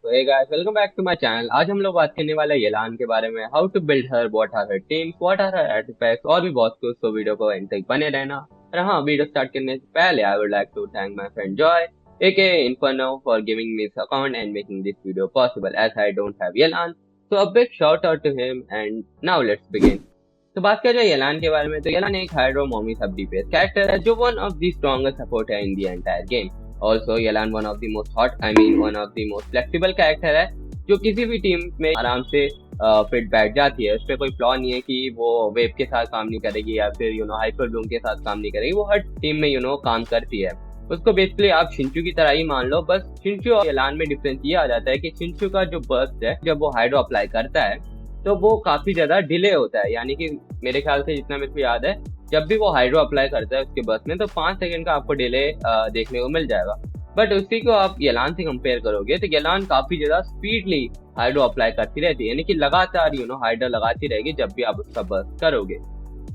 तो hey guys, welcome back to my channel. आज हम लोग बात करने वाले हैं येलान के बारे में। How to build her, what are her teams, what are her artifacts और भी बहुत कुछ। तो वीडियो को एंड तक बने रहना। और हाँ, वीडियो स्टार्ट करने से पहले I would like to thank my friend Joy aka Inferno for giving me this account and making this video possible as I don't have Yelan. So a big shout out to him and now let's begin. तो बात करें येलान के बारे में, तो येलान एक hydro मोमी सब डीपीएस कैरेक्टर है जो one of the strongest support है in the entire game. Also Yelan one of the most hot one of the most flexible character है जो किसी भी टीम में आराम से फिट बैठ जाती है। उस पर कोई फ्लॉ नहीं है कि वो वेव के साथ काम नहीं करेगी या फिर हाइपर ब्लूम के साथ काम नहीं करेगी। वो हर टीम में काम करती है। उसको बेसिकली आप शिंचू की तरह ही मान लो। बस शिंचू और येलान में डिफरेंस ये आ जाता है कि शिंचू का जो बर्स्ट है, जब वो हाइड्रो अप्लाई करता है तो वो काफी ज्यादा डिले होता है। यानी कि मेरे ख्याल से जितना मेरे को याद है, जब भी वो हाइड्रो अप्लाई करता है उसके बर्स्ट में, तो 5 सेकंड का आपको डिले देखने को मिल जाएगा। बट उसी को आप येलान से कंपेयर करोगे तो येलान काफी ज्यादा स्पीडली हाइड्रो अप्लाई करती रहती है। यानी कि लगातार हाइड्रो लगाती रहेगी जब भी आप उसका बर्स्ट करोगे।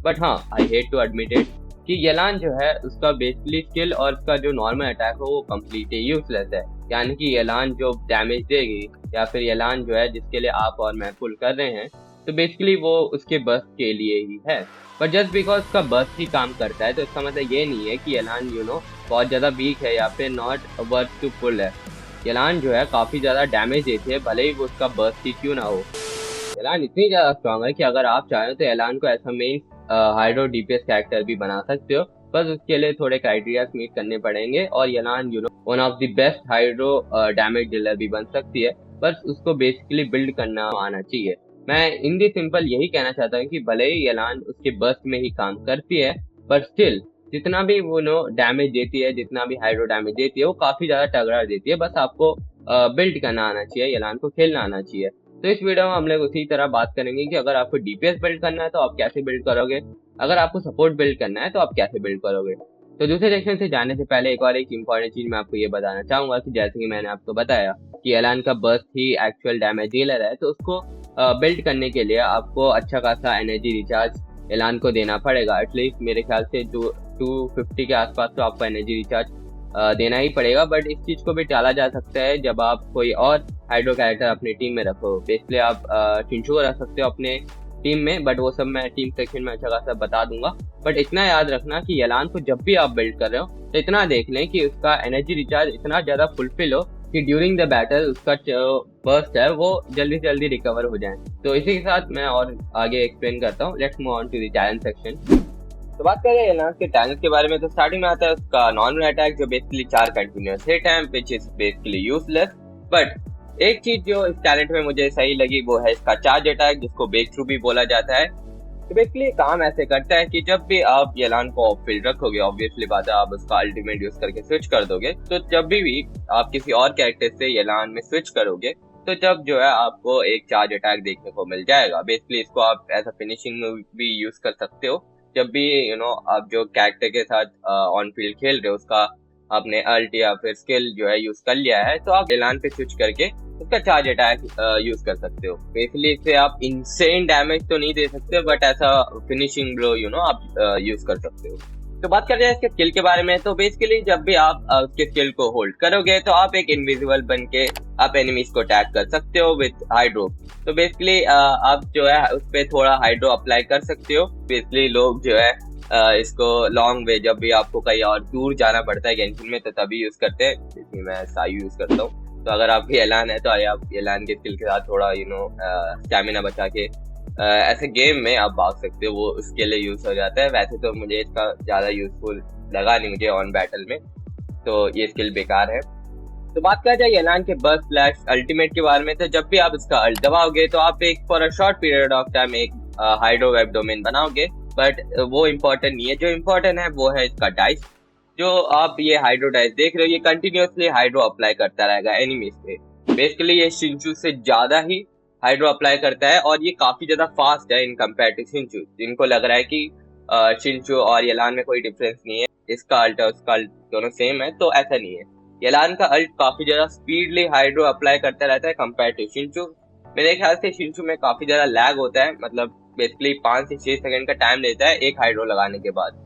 बट हाँ, I hate to admit it कि येलान जो है उसका बेसिकली स्किल और उसका जो नॉर्मल अटैक हो वो कम्प्लीटली यूजलेस है। यानी कि येलान जो डैमेज देगी या फिर येलान जो है जिसके लिए आप और मैं पुल कर रहे हैं, तो बेसिकली वो उसके बस के लिए ही है। बट जस्ट बिकॉज उसका बस ही काम करता है तो इसका मतलब ये नहीं है कि येलान बहुत ज़्यादा वीक है या फिर नॉट वर्थ टू पुल है। येलान जो है काफ़ी ज़्यादा डैमेज देती है, भले ही वो उसका बस ही क्यों ना हो। येलान इतनी ज़्यादा स्ट्रांग है कि अगर आप चाहें तो येलान को ऐसा मेन हाइड्रो डीपीएस कैरेक्टर भी बना सकते हो। बस उसके लिए थोड़े क्राइटेरिया मीट करने पड़ेंगे और Yelan one of the best hydro damage dealer भी बन सकती है। बस उसको बेसिकली बिल्ड करना आना चाहिए। मैं इन दी सिंपल यही कहना चाहता हूँ कि भले ही येलान उसके बस में ही काम करती है, पर स्टिल जितना भी वो डैमेज देती है, जितना भी हाइड्रो डैमेज देती है, वो काफी ज्यादा तगड़ा देती है। बस आपको बिल्ड करना आना चाहिए, येलान को खेलना आना चाहिए। तो इस वीडियो में हम लोग उसी तरह बात करेंगे कि अगर आपको डीपीएस बिल्ड करना है तो आप कैसे बिल्ड करोगे, अगर आपको सपोर्ट बिल्ड करना है तो आप कैसे बिल्ड करोगे। तो दूसरे सेक्शन से जाने से पहले एक और एक इम्पॉर्टेंट चीज मैं आपको ये बताना चाहूंगा कि जैसे कि मैंने आपको बताया कि येलान का बर्स्ट ही एक्चुअल डैमेज डीलर है, तो उसको बिल्ड करने के लिए आपको अच्छा खासा एनर्जी रिचार्ज येलान को देना पड़ेगा। एटलीस्ट मेरे ख्याल से 250 के आसपास तो आपको एनर्जी रिचार्ज देना ही पड़ेगा। बट इस चीज को भी टाला जा सकता है जब आप कोई और हाइड्रो कैरेक्टर अपनी टीम में रखो। बेसिकली आप चिंचू को रख सकते हो अपने टीम में, बट वो सब मैं टीम सेक्शन में अच्छा खासा बता दूंगा। बट इतना याद रखना कि येलान को जब भी आप बिल्ड कर रहे हो तो इतना देख लें कि उसका एनर्जी रिचार्ज इतना ज्यादा फुलफिल हो कि ड्यूरिंग द बैटल उसका जो बर्स्ट है वो जल्दी से जल्दी रिकवर हो जाए। तो इसी के साथ मैं और आगे एक्सप्लेन करता हूँ। Let's move on to the talent section. तो बात करें येलान के टैलेंट के बारे में, तो स्टार्टिंग में आता है उसका नॉर्मल अटैक जो बेसिकली 4 कंटिन्यूअस हिट है, which is basically useless. But एक चीज जो इस टैलेंट में मुझे सही लगी वो है इसका चार्ज अटैक, जिसको ब्रेक थ्रू भी बोला जाता है। तो बेसिकली काम ऐसे करता है कि जब भी आप येलान को ऑफ फील्ड रखोगे, ऑब्वियसली बात है आप उसका अल्टीमेट यूज करके स्विच कर दोगे, तो जब भी आप किसी और कैरेक्टर से येलान में स्विच करोगे तो जब जो है आपको एक चार्ज अटैक देखने को मिल जाएगा। बेसिकली इसको आप ऐसा फिनिशिंग में भी यूज कर सकते हो। जब भी आप जो कैरेक्टर के साथ ऑन फील्ड खेल रहे हो उसका आपने अल्ट या फिर स्किल जो है यूज कर लिया है, तो आप येलान पे स्विच करके उसका चार्ज अटैक यूज कर सकते हो। बेसिकली इससे आप इंसेन डैमेज तो नहीं दे सकते, बट ऐसा फिनिशिंग ब्लो आप यूज कर सकते हो। तो बात कर रहे हैं इसके स्किल के बारे में, तो बेसिकली जब भी आप उसके स्किल को होल्ड करोगे तो आप एक इनविजिबल बन के आप एनिमीज को अटैक कर सकते हो विद हाइड्रो। तो बेसिकली आप जो है उस पर थोड़ा हाइड्रो अप्लाई कर सकते हो। बेसिकली लोग जो है इसको लॉन्ग वे, जब भी आपको कहीं और दूर जाना पड़ता है गेंशिन में, तो तभी यूज करते हैं। इसमें मैं सायु यूज करता हूँ। तो अगर आपकी येलान है तो आप येलान के स्किल के साथ थोड़ा स्टैमिना बचा के ऐसे गेम में आप भाग सकते हो, वो उसके लिए यूज हो जाता है। वैसे तो मुझे इसका ज्यादा यूजफुल लगा नहीं मुझे ऑन बैटल में, तो ये स्किल बेकार है। तो बात करा जाए येलान के बर्स्ट फ्लैश अल्टीमेट के बारे में, तो जब भी आप इसका अल्ट दबाओगे तो आप एक for a short period of time एक हाइड्रो वेब डोमेन बनाओगे। बट वो इम्पोर्टेंट नहीं है, जो इम्पोर्टेंट है वो है इसका डाइस। जो आप ये हाइड्रो डाइस देख रहे हो, ये कंटिन्यूअसली हाइड्रो अप्लाई करता रहेगा एनिमीज पे। बेसिकली ये शिंचू से ज्यादा ही हाइड्रो अप्लाई करता है और ये काफी ज्यादा फास्ट है इन कंपेयर टू शिंचू। जिनको लग रहा है कि शिंचू और येलान में कोई डिफरेंस नहीं है, इसका अल्ट और उसका अल्ट दोनों सेम है, तो ऐसा नहीं है। येलान का अल्ट काफी ज्यादा स्पीडली हाइड्रो अप्लाई करता रहता है कंपेयर टू शिंचू। मेरे ख्याल से शिंचू में काफी ज्यादा लैग होता है, मतलब बेसिकली 5 से 6 सेकंड का टाइम लेता है एक हाइड्रो लगाने के बाद।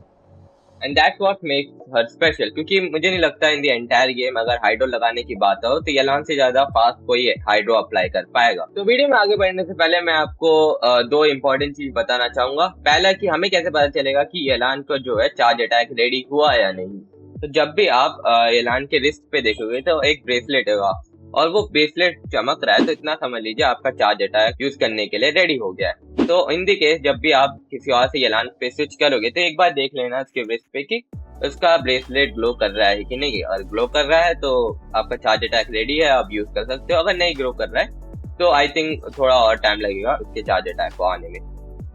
And that's what makes her special, क्योंकि मुझे नहीं लगता इन द एंटायर गेम अगर हाइड्रो लगाने की बात हो तो येलान से ज्यादा फास्ट कोई हाइड्रो अप्लाई कर पाएगा। तो वीडियो में आगे बढ़ने से पहले मैं आपको दो इंपॉर्टेंट चीज बताना चाहूंगा। पहला कि हमें कैसे पता चलेगा कि येलान को जो है चार्ज अटैक रेडी हुआ या नहीं। तो जब भी आप येलान के रिस्ट पे देखोगे तो एक ब्रेसलेट होगा और वो ब्रेसलेट चमक रहा है, तो इतना समझ लीजिए आपका चार्ज अटैक यूज करने के लिए रेडी हो गया है। तो इन दी केस जब भी आप किसी और से येलान पे स्विच करोगे तो एक बार देख लेना उसके रिस्ट पे कि उसका ब्रेसलेट ग्लो कर रहा है कि नहीं। और ग्लो कर रहा है तो आपका चार्ज अटैक रेडी है, आप यूज कर सकते हो। अगर नहीं ग्लो कर रहा है तो आई थिंक थोड़ा और टाइम लगेगा उसके चार्ज अटैक को आने में।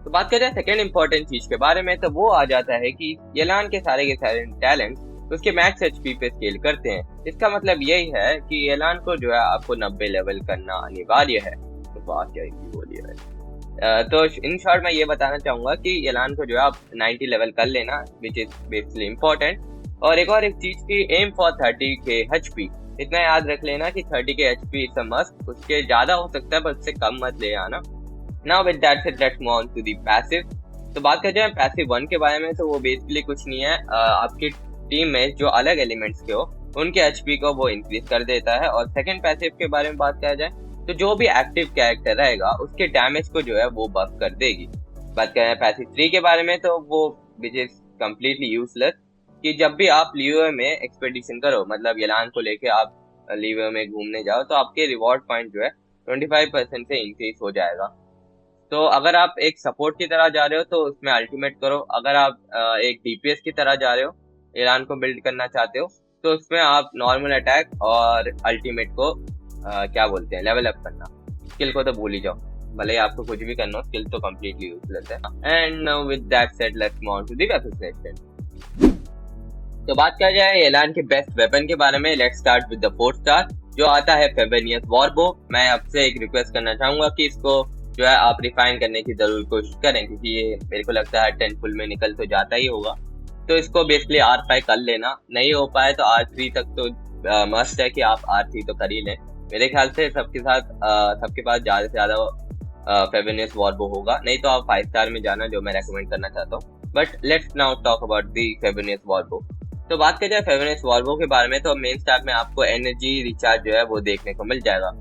तो बात करें सेकंड इंपॉर्टेंट चीज के बारे में, तो वो आ जाता है कि येलान के सारे टैलेंट उसके मैक्स एचपी पे स्केल करते हैं। इसका मतलब यही है कि येलान को जो है आपको 90 लेवल करना अनिवार्य है। तो बात क्या बोलिए है। तो इन शॉर्ट मैं ये बताना चाहूंगा कि येलान को जो है आप 90 लेवल कर लेना, विच इज बेसिकली इम्पोर्टेंट। और एक चीज की एम फॉर 30 के एचपी, इतना याद रख लेना कि 30 के एचपी इट्स अ मस्ट। उसके ज्यादा हो सकता है पर उससे कम मत ले आना। Now with that said let's move on to the passive. तो बात करें जाए पैसिव 1 के बारे में, तो वो बेसिकली कुछ नहीं है, आपकी टीम में जो अलग एलिमेंट्स के हो उनके एचपी को वो इंक्रीज कर देता है। और सेकंड पैसिव के बारे में बात किया जाए तो जो भी एक्टिव कैरेक्टर रहेगा उसके डैमेज को जो है वो बफ कर देगी। बात करें पैसिव 3 के बारे में, तो वो विच इज कम्प्लीटली यूजलेस, कि जब भी आप लीवर में एक्सपेडिशन करो, मतलब येलान को लेके आप लीवर में घूमने जाओ, तो आपके रिवॉर्ड पॉइंट जो है 25% से इंक्रीज हो जाएगा। तो अगर आप एक सपोर्ट की तरह जा रहे हो तो उसमें अल्टीमेट करो। अगर आप एक डीपीएस की तरह जा रहे हो, येलान को बिल्ड करना चाहते हो, तो उसमें आप नॉर्मल अटैक और अल्टीमेट को क्या बोलते हैं, लेवल अप करना। स्किल को तो भूल ही जाओ, भले ही आपको कुछ भी करना हो, स्किल तो कम्प्लीटली यूजलेस है। And with that said let's move on to the weapon section. तो बात किया जाए येलान के बेस्ट वेपन के बारे में, let's start with the 4 star जो आता है फेबेनियस वॉरबो। मैं आपसे एक रिक्वेस्ट करना चाहूंगा कि इसको जो है आप रिफाइन करने की जरूर कोशिश करें, क्योंकि ये मेरे को लगता है 10 फुल में निकल तो जाता ही होगा। तो इसको बेसिकली R5 कर लेना, नहीं हो पाए तो R3 तक तो मस्ट है कि आप R3 तो कर ही लें। मेरे ख्याल से सबके पास ज्यादा से ज्यादा फेबेनियस वॉरबो होगा, नहीं तो आप 5 स्टार में जाना, जो मैं रेकमेंड करना चाहता हूँ। But let's now talk about the Favonius warbow. तो बात करें फेबेनियस वॉरबो के बारे में, तो मेन स्टार्ट में आपको एनर्जी रिचार्ज जो है वो देखने को मिल जाएगा।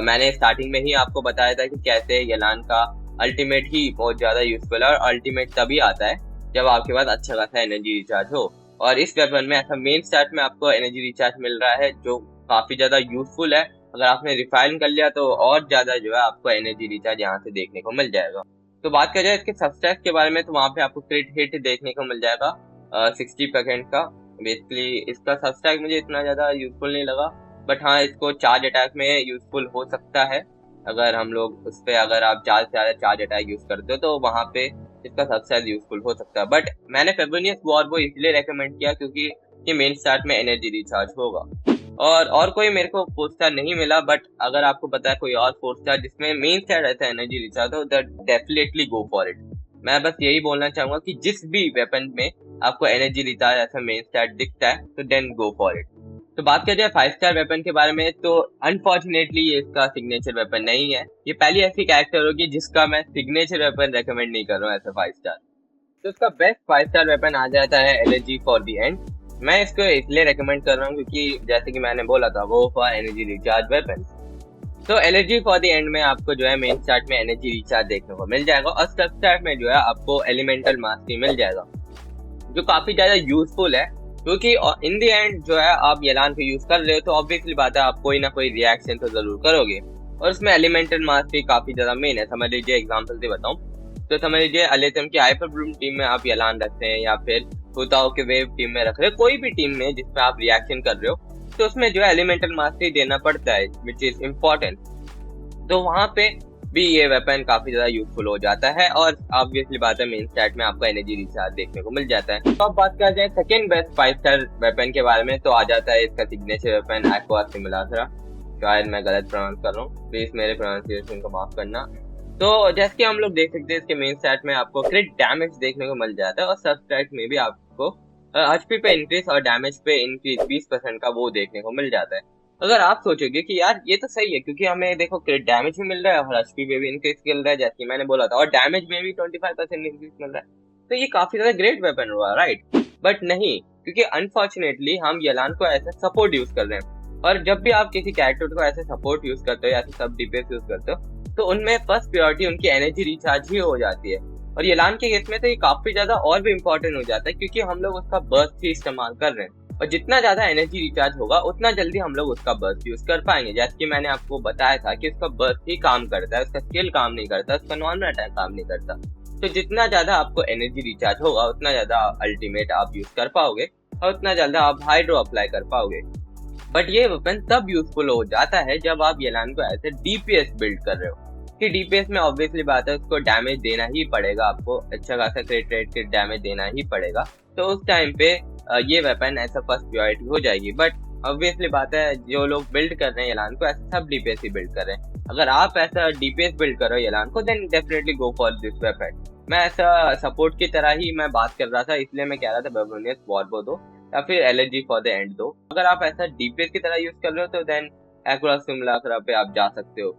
मैंने स्टार्टिंग में ही आपको बताया था कि कैसे येलान का अल्टीमेट ही बहुत ज्यादा यूजफुल है, और अल्टीमेट तभी आता है जब आपके पास अच्छा खासा एनर्जी रिचार्ज हो। और इस वेपन में ऐसा मेन स्टार्ट में आपको एनर्जी रिचार्ज मिल रहा है जो काफी ज्यादा यूजफुल है। अगर आपने रिफाइन कर लिया तो और ज्यादा जो है आपको एनर्जी रिचार्ज यहाँ से देखने को मिल जाएगा। तो बात करें इसके सबस्टैक के बारे में, तो वहाँ पे आपको क्रिट हिट देखने को मिल जाएगा 60% का। बेसिकली इसका सबस्टैक मुझे इतना ज्यादा यूजफुल नहीं लगा, बट हाँ इसको चार्ज अटैक में यूजफुल हो सकता है। अगर हम लोग उस पर अगर आप ज्यादा से ज्यादा चार्ज अटैक यूज करते हो तो वहाँ पे इसका सबसे ज्यादा यूजफुल हो सकता है। बट मैंने फेबेनियस वॉरबो इसलिए रेकमेंड किया क्योंकि ये मेन स्टार्ट में एनर्जी रिचार्ज होगा। और कोई मेरे को 4 स्टार नहीं मिला, बट अगर आपको पता है कोई और 4 स्टार जिसमें मेन स्टार रहता है एनर्जी रिचार्ज, तो डेफिनेटली गो फॉर इट। मैं बस यही बोलना चाहूंगा कि जिस भी वेपन में आपको एनर्जी रिचार्ज ऐसा मेन स्टार दिखता है तो देन गो फॉर इट। तो बात करें जाए 5 स्टार वेपन के बारे में, तो अनफॉर्चुनेटली ये इसका सिग्नेचर वेपन नहीं है। ये पहली ऐसी कैरेक्टर होगी जिसका मैं सिग्नेचर वेपन रेकमेंड नहीं कर रहा हूँ ऐसा 5 स्टार। तो इसका बेस्ट 5 स्टार वेपन आ जाता है एनर्जी फॉर द एंड। मैं इसको इसलिए रेकमेंड कर रहा हूँ क्योंकि जैसे कि मैंने बोला था वो फॉर एनर्जी रिचार्ज वेपन। तो एनर्जी फॉर द एंड में आपको जो है मेन स्टार्ट में एनर्जी रिचार्ज देखने को मिल जाएगा, और सब स्टार्ट में जो है आपको एलिमेंटल मास्टरी मिल जाएगा, जो काफी ज्यादा यूजफुल है। क्योंकि इन द एंड जो है आप येलान को यूज कर रहे हो तो ऑब्वियसली बात है आप कोई ना कोई रिएक्शन तो जरूर करोगे, और उसमें एलिमेंटल मास्टरी काफी ज्यादा मेन है। समझ लीजिए एग्जांपल से बताऊं तो समझ लीजिए अलेथम की हाइपर ब्लूम टीम में आप येलान रखते हैं, या फिर हुताओ के वेव टीम में रख रहे हो, कोई भी टीम में जिसमें आप रिएक्शन कर रहे हो, तो उसमें जो है एलिमेंटल मास्टरी देना पड़ता है, विच इज इम्पोर्टेंट। तो वहां पे भी ये वेपन काफी ज्यादा यूजफुल हो जाता है, और ऑब्वियसली बात है मेन स्टैट में आपको एनर्जी रिचार्ज देखने को मिल जाता है। तो अब बात कर जाए सेकंड बेस्ट 5 स्टार वेपन के बारे में, तो आ जाता है इसका सिग्नेचर वेपन एक्वा सिमुलाक्रा। शायद मैं गलत प्रोनाउंस कर रहा हूँ, प्लीज मेरे प्रोनाउंसिएशन को माफ करना। तो जैसे कि हम लोग देख सकते हैं इसके मेन स्टैट में आपको क्रिट डैमेज देखने को मिल जाता है, और सब स्टैट में भी आपको एचपी पे इंक्रीज और डैमेज पे इंक्रीज 20% का वो देखने को मिल जाता है। अगर आप सोचोगे कि यार ये तो सही है क्योंकि हमें देखो क्रिट डैमेज भी मिल रहा है और एचपी पे भी इंक्रीज मिल रहा है, जैसे मैंने बोला था, और डैमेज में भी 25% इंक्रीज मिल रहा है, तो ये काफी ज्यादा ग्रेट वेपन हुआ, राइट। बट नहीं, क्योंकि अनफॉर्चुनेटली हम येलान को ऐसे सपोर्ट यूज कर रहे हैं। और जब भी आप किसी कैरेक्टर को ऐसे सपोर्ट यूज करते हो या सब डीपीएस यूज करते हो तो उनमें फर्स्ट प्रायोरिटी उनकी एनर्जी रिचार्ज ही हो जाती है। और येलान के केस में तो ये काफी ज्यादा और भी इम्पोर्टेंट हो जाता है, क्योंकि हम लोग उसका बर्स्ट ही इस्तेमाल कर रहे हैं, और जितना ज्यादा एनर्जी रिचार्ज होगा उतना जल्दी हम लोग उसका बर्स्ट यूज कर पाएंगे। जैसे कि मैंने आपको बताया था कि उसका बर्स्ट ही काम करता है, उसका स्किल काम नहीं करता, उसका नॉर्मल अटैक काम नहीं करता। तो जितना ज्यादा आपको एनर्जी रिचार्ज होगा उतना ज्यादा अल्टीमेट आप यूज कर पाओगे और उतना ज्यादा आप हाइड्रो अप्लाई कर पाओगे। बट ये वेपन तब यूजफुल हो जाता है जब आप येलान को ऐसे डीपीएस बिल्ड कर रहे हो, कि डीपीएस में ऑब्वियसली बात है उसको डैमेज देना ही पड़ेगा, आपको अच्छा खासा क्रिट रेट के डैमेज देना ही पड़ेगा। तो उस टाइम पे ये वेपन ऐसा फर्स्ट प्रायोरिटी हो जाएगी। बट ऑब्वियसली बात है जो लोग बिल्ड कर रहे हैं येलान को ऐसा सब डीपीएस ही बिल्ड कर रहे हैं। अगर आप ऐसा डीपीएस बिल्ड करो येलान को then definitely go for this weapon. मैं ऐसा सपोर्ट की तरह ही मैं बात कर रहा था, इसलिए मैं कह रहा था बेबलोनियस वॉर्बो दो या फिर एलर्जी फॉर द एंड दो। अगर आप ऐसा डीपीएस की तरह यूज कर रहे हो तो देन एक्रोस सिमुलाक्रा पे आप जा सकते हो।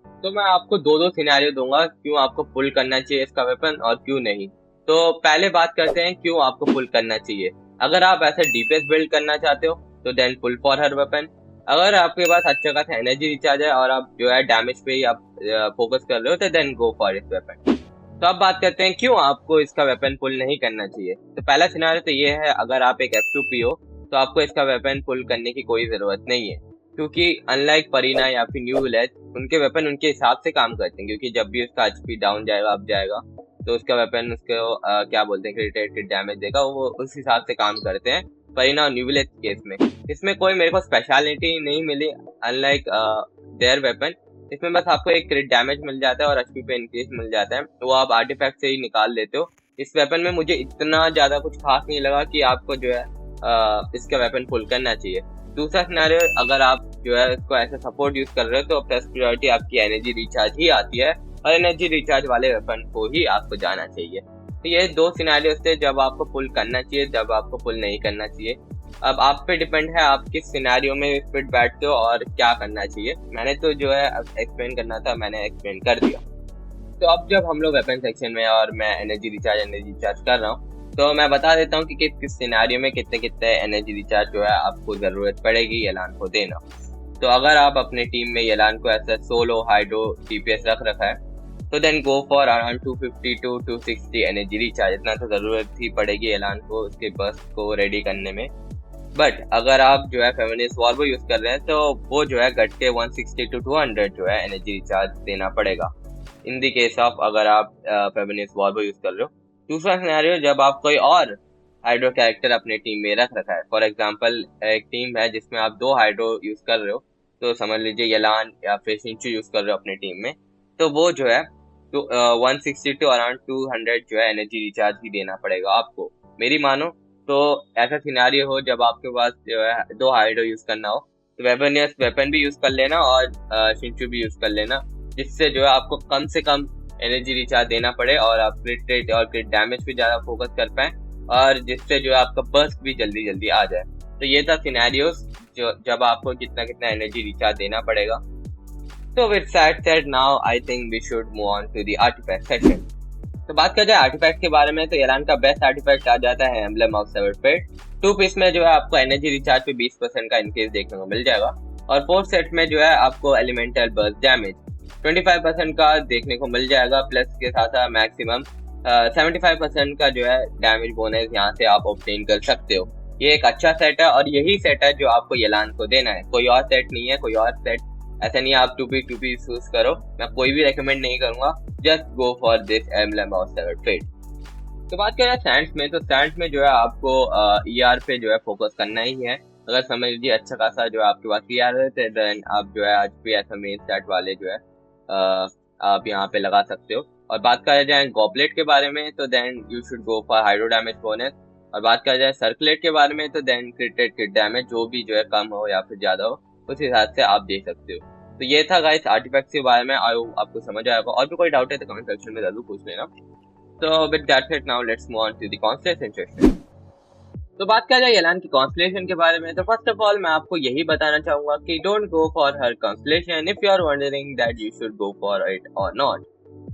तो मैं आपको दो सिनेरियो दूंगा क्यों आपको पुल करना चाहिए इसका वेपन और क्यों नहीं। तो पहले बात करते हैं क्यों आपको पुल करना चाहिए। अगर आप ऐसा डीपीएस बिल्ड करना चाहते हो तो then pull for her weapon. अगर आपके पास अच्छा खासा एनर्जी रिचार्ज है और आप जो है डैमेज पे ही आप फोकस कर रहे हो तो देन गो फॉर इस वेपन। तो अब बात करते हैं क्यों आपको इसका वेपन पुल नहीं करना चाहिए। तो पहला सिनेरियो तो ये है, अगर आप एक F2P हो तो आपको इसका वेपन पुल करने की कोई जरूरत नहीं है, क्योंकि अनलाइक परीना या फिर न्यू विलेज उनके वेपन उनके हिसाब से काम करते हैं, क्योंकि जब भी उसका एचपी डाउन जाएगा अप जाएगा तो उसका वेपन उसको क्या बोलते हैं क्रिटिक डैमेज देगा, वो उस हिसाब से काम करते हैं परीना और न्यू विलेज केस में। इसमें कोई मेरे को स्पेशलिटी नहीं मिली अनलाइक देयर वेपन। इसमें बस आपको एक क्रिट डैमेज मिल जाता है और एचपी पे इंक्रीज मिल जाता है, वो आप आर्टिफैक्ट से ही निकाल लेते हो। इस वेपन में मुझे इतना ज्यादा कुछ खास नहीं लगा कि आपको जो है इसका वेपन पुल करना चाहिए। दूसरा सिनेरियो, अगर आप जो है इसको ऐसे सपोर्ट यूज कर रहे हो तो फर्स्ट प्रायोरिटी आपकी एनर्जी रिचार्ज ही आती है और एनर्जी रिचार्ज वाले वेपन को ही आपको जाना चाहिए। तो ये दो सिनेरियो थे जब आपको पुल करना चाहिए, जब आपको पुल नहीं करना चाहिए। अब आप पे डिपेंड है आप किस सिनेरियो में फिट बैठते हो और क्या करना चाहिए। मैंने तो जो है एक्सप्लेन करना था मैंने एक्सप्लेन कर दिया। तो अब जब हम लोग वेपन सेक्शन में और मैं एनर्जी रिचार्ज कर रहा हूँ तो मैं बता देता हूँ कि किस सिनेरियो में कितने कितने एनर्जी रिचार्ज जो है आपको जरूरत पड़ेगी येलान को देना। तो अगर आप अपने टीम में येलान को ऐसा सोलो हाइड्रो डीपीएस रख रखा है तो then go for around 250 to 260 energy recharge. इतना तो जरूरत ही पड़ेगी येलान को उसके बस्ट को रेडी करने में। बट अगर आप जो है फेमिनिस्ट वॉर्बो यूज कर रहे हैं तो वो जो है घट के 160 to 200 जो है एनर्जी रिचार्ज देना पड़ेगा इन दी केस ऑफ अगर आप फेमिनिस्ट वॉर्बो यूज कर रहे हो। दूसरा सिनेरियो, जब आप कोई और हाइड्रो कैरेक्टर अपने टीम में रख रखा है, फॉर एग्जांपल एक टीम है जिसमें आप 2 हाइड्रो यूज कर रहे हो, तो समझ लीजिए येलान या फिर शिंचू यूज कर रहे हो अपने टीम में, तो वो जो है तो 160 to अराउंड 200 जो है एनर्जी रिचार्ज ही देना पड़ेगा आपको। मेरी मानो तो ऐसा सिनेरियो हो जब आपके पास जो है 2 हाइड्रो यूज करना हो तो वेपन भी यूज कर लेना और शिंचू भी यूज कर लेना, जिससे जो है आपको कम से कम एनर्जी रिचार्ज देना पड़े और आप क्रिट रेट और क्रिट डैमेज पे ज्यादा फोकस कर पाए और जिससे जो है आपका बर्स्ट भी जल्दी जल्दी आ जाए। तो ये था सिनेरियोस जो जब आपको कितना एनर्जी रिचार्ज देना पड़ेगा। तो with that said now I think we should move on to the artifact section. तो बात कर जाए आर्टिफैक्ट के बारे में तो येलान का बेस्ट आर्टिफैक्ट आ जाता है emblem of severed fate. 2 piece में जो है आपको एनर्जी रिचार्ज पे 20% का इंक्रीज देखने को मिल जाएगा और 4 सेट में जो है आपको एलिमेंटल बर्स्ट डैमेज 25% का देखने को मिल जाएगा, प्लस के साथ मैक्सिमम 75% का जो है डैमेज बोनस यहाँ से आप ऑब्टेन कर सकते हो। ये एक अच्छा सेट है और यही सेट है जो आपको येलान को देना है, कोई और सेट नहीं है, कोई और सेट ऐसा नहीं है आप 2P यूज करो। मैं कोई भी रेकमेंड नहीं करूंगा, just go for this emblem of severed fate. तो बात करें सैंड्स में, तो सैंड्स में जो है आपको ER पे जो है फोकस करना ही है। अगर समझ लीजिए अच्छा खासा जो आपके पास ER है तो देन आप जो है आज भी ऐसा मेन सेट वाले जो है आप यहाँ पे लगा सकते हो। और बात करें जाए गॉबलेट के बारे में तो then you should go for hydro damage bonus. और बात करें जाए सर्कुलेट के बारे में तो देन क्रिट डैमेज जो भी जो है कम हो या फिर ज्यादा हो उस हिसाब से आप दे सकते हो। तो ये था गाइस आर्टिफैक्ट्स के बारे में, आपको समझ आएगा। और भी कोई डाउट है तो कमेंट सेक्शन में जरूर पूछ लेना। तो with that said now let's move on to the constellation section. तो बात कर जाए येलान की कॉन्स्टेलेशन के बारे में तो फर्स्ट ऑफ ऑल मैं आपको यही बताना चाहूंगा कि don't go for her constellation if you are wondering that you should go for it और नॉट,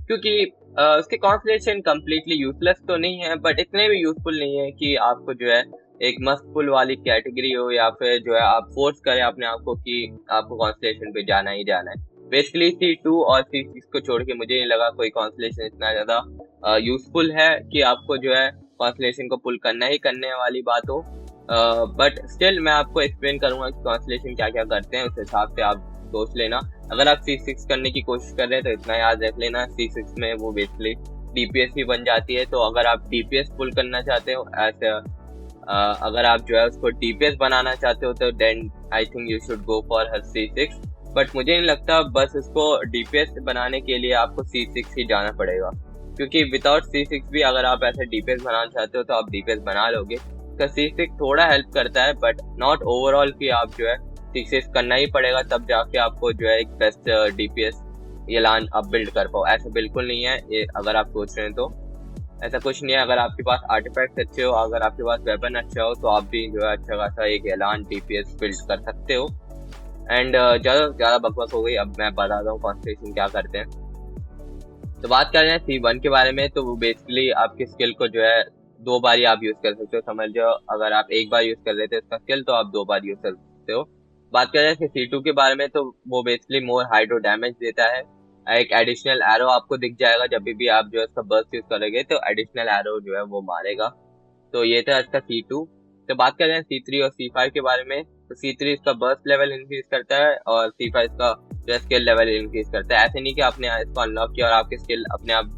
क्योंकि उसके कॉन्स्टलेशन कम्प्लीटली यूजलेस तो नहीं है, बट इतने भी यूजफुल नहीं है कि आपको जो है एक मस्ट पुल वाली कैटेगरी हो, या फिर जो है आप फोर्स करें अपने आप को कि आपको कॉन्स्टलेशन पे जाना ही जाना है। बेसिकली C2 और C6 को छोड़ के मुझे नहीं लगा कोई कॉन्स्टलेशन इतना ज्यादा यूजफुल है कि आपको जो है कॉन्स्टलेशन को पुल करना ही करने वाली बात हो। बट स्टिल मैं आपको एक्सप्लेन करूंगा कि कॉन्स्टलेशन क्या क्या करते हैं, उस हिसाब से आप सोच लेना। अगर आप C6 करने की कोशिश कर रहे हैं तो इतना याद रख लेना, C6 में वो बेसिकली DPS भी बन जाती है। तो अगर आप DPS पुल करना चाहते हो ऐसे, अगर आप जो है उसको DPS बनाना चाहते हो तो then I think you should go for her C6। But मुझे नहीं लगता बस इसको DPS बनाने के लिए आपको C6 ही जाना पड़ेगा, क्योंकि विदाउट C6 भी अगर आप ऐसे DPS बनाना चाहते हो तो आप DPS बना लोगे। तो C6 थोड़ा हेल्प करता है, बट नॉट ओवरऑल कि आप जो है C6 करना ही पड़ेगा तब जाके आपको जो है एक बेस्ट DPS येलान आप बिल्ड कर पाओ। ऐसा बिल्कुल नहीं है ये, अगर आप सोच रहे हैं तो ऐसा कुछ नहीं है। अगर आपके पास आर्टिफैक्ट्स अच्छे हो, अगर आपके पास वेपन अच्छा हो, तो आप भी जो है अच्छा खासा एक येलान DPS बिल्ड कर सकते हो। एंड ज्यादा बकवास हो गई, अब मैं बताता हूँ कॉन्स्टलेशन क्या करते हैं। तो बात कर रहे हैं C1 के बारे में, तो वो बेसिकली आपकी स्किल को जो है 2 बार ही आप यूज कर सकते हो। समझ जाओ अगर आप 1 बार यूज कर रहे थे उसका स्किल, तो आप 2 बार यूज कर सकते हो। बात कर रहे हैं C2 के बारे में, तो वो बेसिकली मोर हाइड्रो डैमेज देता है। एक एडिशनल एरो आपको दिख जाएगा जब भी आप जो है उसका बर्स्ट यूज करोगे, तो एडिशनल एरो जो है वो मारेगा। तो ये था इसका C2। तो बात कर रहे हैं C3 और C5 के बारे में, तो C3 इसका बर्स्ट लेवल इंक्रीज करता है और C5 इसका जो स्किल लेवल इंक्रीज करता है। ऐसे नहीं कि आपने इसको अनलॉक किया और आपके स्किल अपने आप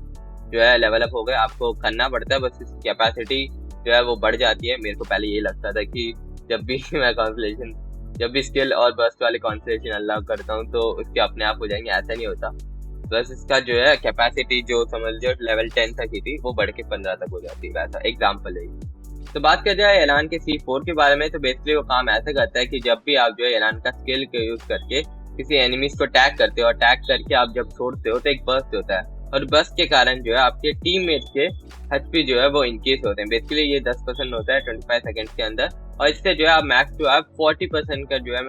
जो है लेवल अप हो गए, आपको करना पड़ता है, बस इसकी कैपेसिटी जो है वो बढ़ जाती है। मेरे को पहले ये लगता था कि जब भी मैं कॉन्स्टलेशन, जब भी स्किल और बर्स्ट वाले कॉन्स्टलेशन अनलॉक करता हूँ तो उसके अपने आप हो जाएंगे, ऐसा नहीं होता। बस इसका जो है कैपेसिटी जो समझ लो लेवल 10 तक ही थी, वो बढ़ के 15 तक हो जाती है, वैसा एग्जाम्पल है। तो बात कर जाए एलान के C4 के बारे में, तो बेसिकली वो काम ऐसा करता है कि जब भी आप जो है एलान का स्किल को यूज करके किसी एनिमीज को अटैक करते हो, अटैक करके आप जब छोड़ते हो तो एक बर्स्ट होता है, और बर्स्ट के कारण जो है आपके टीममेट्स के HP जो है वो इंक्रीज होते हैं। बेसिकली ये 10% होता है 25 सेकंड्स के अंदर, और इससे जो है आप मैक्स टू आप 40% का जो है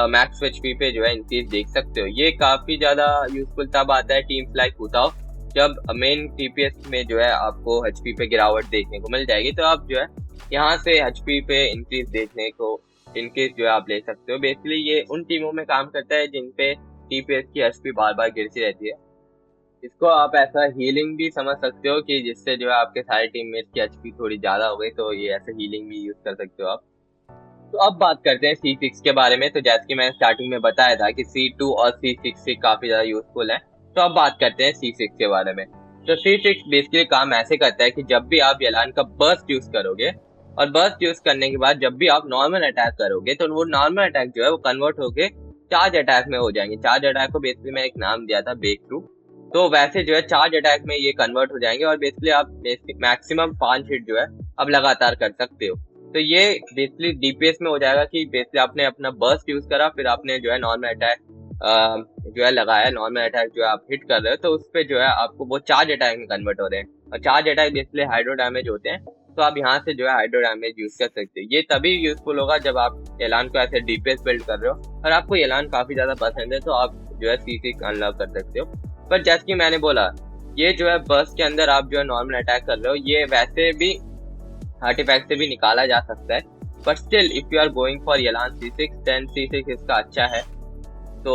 मैक्स HP पे जो है इंक्रीज देख सकते हो। ये काफी ज्यादा यूजफुल तब आता है टीम्स लाइक हुताओ, जब मेन TPS में जो है आपको HP पे गिरावट देखने को मिल जाएगी, तो आप जो है यहाँ से HP पे इंक्रीज देखने को इंक्रीज जो है आप ले सकते हो। बेसिकली ये उन टीमों में काम करता है जिन पे TPS की HP बार बार गिरती रहती है। इसको आप ऐसा हीलिंग भी समझ सकते हो कि जिससे जो है आपके सारे टीममेट्स की HP थोड़ी ज्यादा हो गई, तो ये ऐसे हीलिंग भी यूज कर सकते हो आप। तो अब बात करते हैं C6 के बारे में। तो जैसे कि मैंने स्टार्टिंग में बताया था कि C2 और C6 से काफी ज्यादा यूजफुल है, तो अब बात करते हैं C6 के बारे में। तो C6 बेसिकली काम ऐसे करता है कि जब भी आप एलान का बर्स्ट यूज करोगे, और बर्स्ट यूज करने के बाद जब भी आप नॉर्मल अटैक करोगे, तो वो नॉर्मल अटैक जो है वो कन्वर्ट होके चार्ज अटैक में हो जाएंगे। चार्ज अटैक को बेसिकली मैं एक नाम दिया था ब्रेक थ्रू, तो वैसे जो है चार्ज अटैक में ये कन्वर्ट हो जाएंगे, और बेसिकली आप मैक्सिमम 5 हिट जो है अब लगातार कर सकते हो। तो ये बेसिकली DPS में हो जाएगा कि बेसिकली आपने अपना बर्स्ट यूज करा, फिर आपने जो है नॉर्मल अटैक जो है लगाया, नॉर्मल अटैक जो है आप हिट कर रहे हो, तो उस पे जो है आपको वो चार्ज अटैक में कन्वर्ट हो रहे हैं। और charge attack basically hydro damage होते हैं, तो आप यहाँ से जो है हाइड्रो डैमेज यूज कर सकते हो। ये तभी यूजफुल होगा जब आप एलान को ऐसे DPS बिल्ड कर रहे हो और आपको एलान काफी ज्यादा पसंद है, तो आप जो है C6 अनलॉक कर सकते हो। पर जैसे कि मैंने बोला, ये जो है बर्स्ट के अंदर आप जो है नॉर्मल अटैक कर रहे हो, ये वैसे भी आर्टिफैक्ट से भी निकाला जा सकता है, but still if you are going for Yelan C6 then C6 इसका अच्छा है। तो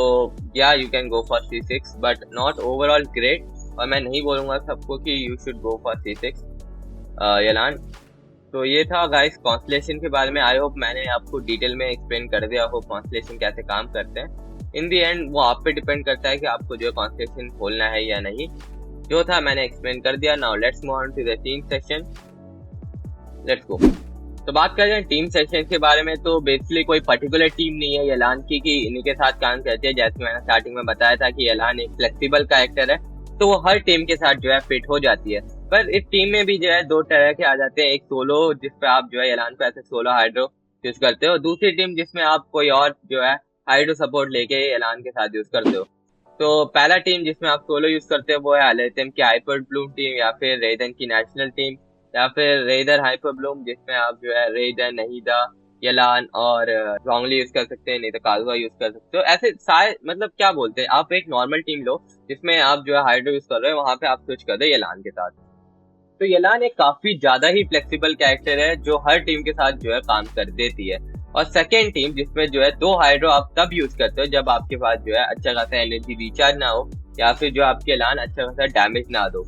या you can go for C6 but not overall great, और मैं नहीं बोलूंगा सबको कि you should go for C6 एलान। तो ये था गाइस कॉन्स्टलेशन के बारे में। आई होप मैंने आपको डिटेल में एक्सप्लेन कर दिया हो कॉन्स्टलेशन कैसे काम करते हैं। इन दी एंड वो आप पे डिपेंड करता है कि आपको जो कॉन्स्टलेशन खोलना है या नहीं। जो था मैंने एक्सप्लेन कर दिया। Now let's move on to the team section, let's go. तो बात कर रहे हैं टीम सेक्शन के बारे में, तो बेसिकली कोई पर्टिकुलर टीम नहीं है एलान की कि इन्हीं के साथ काम करती है। जैसे मैंने स्टार्टिंग में बताया था कि एलान एक फ्लेक्सिबल कैरेक्टर है, तो वो हर टीम के साथ जो है फिट हो जाती है। पर इस टीम में भी जो है 2 तरह के आ जाते हैं, एक सोलो जिसपे आप जो है एलान को ऐसे सोलो हाइड्रो यूज करते हो, दूसरी टीम जिसमें आप कोई और जो है हाइड्रो सपोर्ट लेके एलान के साथ यूज करते हो। तो पहला टीम जिसमें आप सोलो यूज करते हो वो है अलेथियम की हाइपर ब्लूम टीम, या फिर रेदन की नेशनल टीम, या फिर रेदर हाइपर ब्लूम जिसमें आप जो है रेदर, नहीदा यलान और रॉन्गली यूज कर सकते हैं, नहीं तो काजुआ यूज कर सकते हो। ऐसे सारे मतलब क्या बोलते हैं, आप एक नॉर्मल टीम लो जिसमें आप जो है हाइड्रो यूज कर रहे हो, वहां पे आप स्विच कर दो यलान के साथ। तो यलान एक काफी ज्यादा ही फ्लेक्सिबल कैरेक्टर है जो हर टीम के साथ जो है काम कर देती है। और सेकेंड टीम जिसमें जो है 2 हाइड्रो आप तब यूज करते हो जब आपके पास जो है अच्छा खासा एनर्जी रिचार्ज ना हो, या फिर जो आपके यलान अच्छा खासा डैमेज ना दो।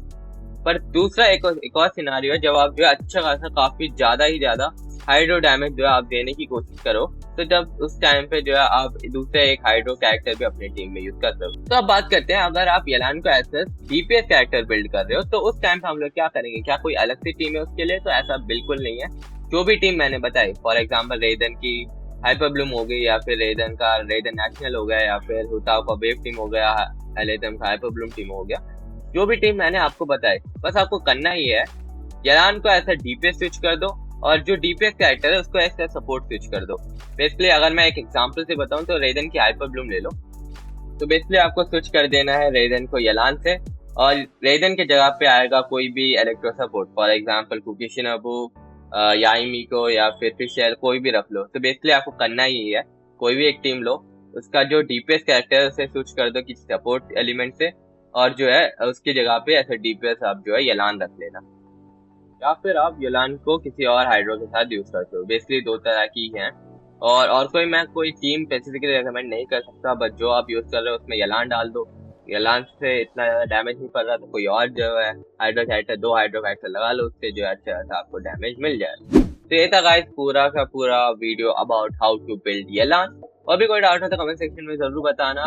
पर दूसरा एक और सिनारियो है जब आप जो है अच्छा खासा काफी ज्यादा हाइड्रो डैमेज जो है आप देने की कोशिश करो, तो जब उस टाइम पे जो है आप दूसरे एक हाइड्रो कैरेक्टर भी अपने टीम में यूज कर सकते हो। तो अब बात करते हैं, अगर आप यलान को एज डीपीएस कैरेक्टर बिल्ड कर रहे हो तो उस टाइम पे हम लोग क्या करेंगे, क्या कोई अलग से टीम है उसके लिए? तो ऐसा बिल्कुल नहीं है। जो भी टीम मैंने बताई, फॉर एग्जाम्पल रेदन की हाइपर ब्लूम हो गई, या फिर रेदन का रेदन नेशनल हो गया, या फिर हुताओ का वेव टीम हो गया, हेलेदम का हाइपर ब्लूम टीम हो गया, जो भी टीम मैंने आपको बताई, बस आपको करना ही है यलान को ऐसा डीपीएस स्विच कर दो, और जो डीपीएस कैरेक्टर है उसको ऐसा सपोर्ट स्विच कर दो। बेसिकली अगर मैं एक एग्जांपल से बताऊं तो रेदन की हाइपर ब्लूम ले लो, तो बेसिकली आपको स्विच कर देना है रेदन को यलान से, और रेदन के जगह पे आएगा कोई भी इलेक्ट्रो सपोर्ट, फॉर एग्जांपल कुकिशिनबू, याइमी को, या फिर फिशर, कोई भी रख लो। तो बेसिकली आपको करना ही है, कोई भी एक टीम लो, उसका जो डीपीएस कैरेक्टर है उसे स्विच कर दो किसी सपोर्ट एलिमेंट से, और जो है उसकी जगह पे ऐसे डीपीएस आप जो है यलान रख लेना, या फिर आप यलान को किसी और हाइड्रो के साथ यूज करते हो। बेसिकली 2 तरह की हैं, और कोई मैं कोई टीम स्पेसिफिकली रेकमेंड नहीं कर सकता, बट जो आप यूज कर रहे हो उसमें यलान डाल दो। यलान से इतना ज्यादा डैमेज नहीं पड़ रहा, तो कोई और जो है हाइड्रो कैरेक्टर, 2 हाइड्रो कैरेक्टर लगा लो, उससे जो है अच्छा खासा आपको डैमेज मिल जाए। तो ये था गाइस पूरा का पूरा video about how to build Yelan. और भी कोई डाउट हो तो कमेंट सेक्शन में जरूर बताना।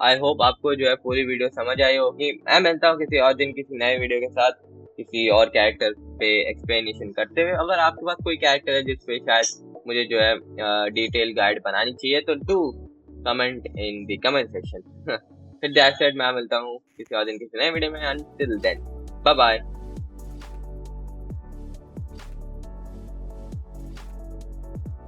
आई होप आपको जो है पूरी वीडियो समझ आई होगी। मैं मिलता हूँ किसी और दिन किसी नए वीडियो के साथ, किसी और कैरेक्टर पे एक्सप्लेनेशन करते हुए। अगर आपके पास कोई कैरेक्टर है जिस पे शायद मुझे जो है डिटेल गाइड बनानी चाहिए, तो do comment in the comment section. फिर दैट्स इट, मैं मिलता हूँ किसी और दिन किसी नए वीडियो में। Until then bye bye.